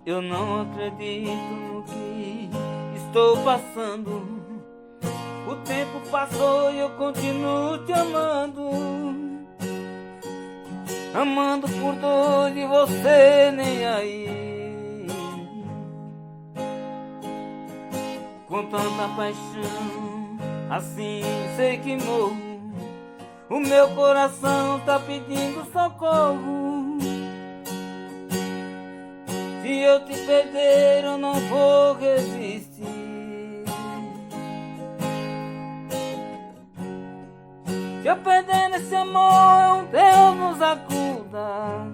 Eu não acredito no que estou passando. O tempo passou e eu continuo te amando. Amando por dois e você nem aí. Com tanta paixão, assim sei que morro. O meu coração tá pedindo socorro. Se eu te perder eu não vou resistir. Se eu perder esse amor, Deus nos acuda.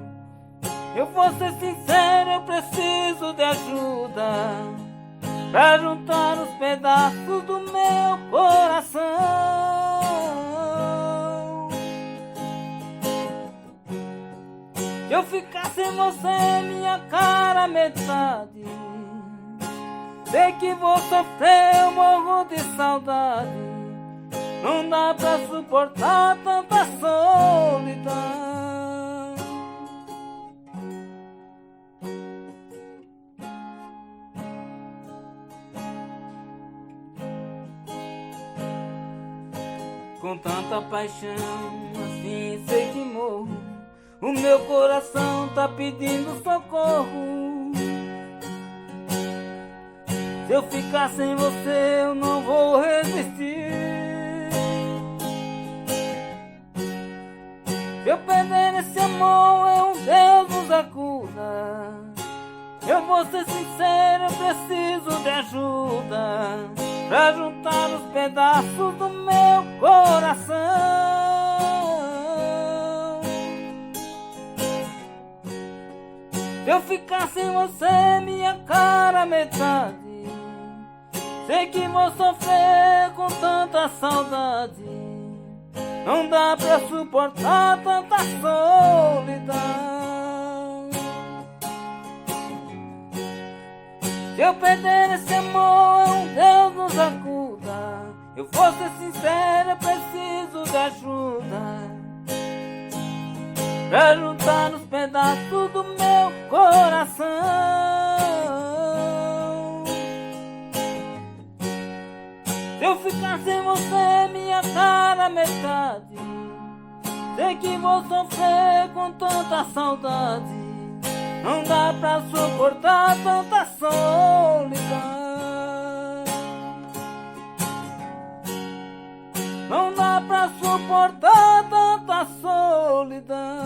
Eu vou ser sincero, eu preciso de ajuda pra juntar os pedaços do meu coração. Se eu ficar sem você, minha cara metade, sei que vou sofrer, eu morro de saudade. Não dá pra suportar tanta solidão. Com tanta paixão, assim sei que morro. O meu coração tá pedindo socorro. Se eu ficar sem você, eu não vou resistir. Se eu perder esse amor, Deus nos acuda. Eu vou ser sincero, eu preciso de ajuda pra juntar os pedaços do meu coração. Se eu ficar sem você, minha cara metade, sei que vou sofrer com tanta saudade. Não dá pra suportar tanta solidão. Se eu perder esse amor, Deus nos acuda. Eu vou ser sincero, eu preciso de ajuda pra juntar os pedaços do meu coração. Se eu ficar sem você, minha cara metade, sei que vou sofrer com tanta saudade. Não dá pra suportar tanta solidão. Não dá pra suportar tanta solidão.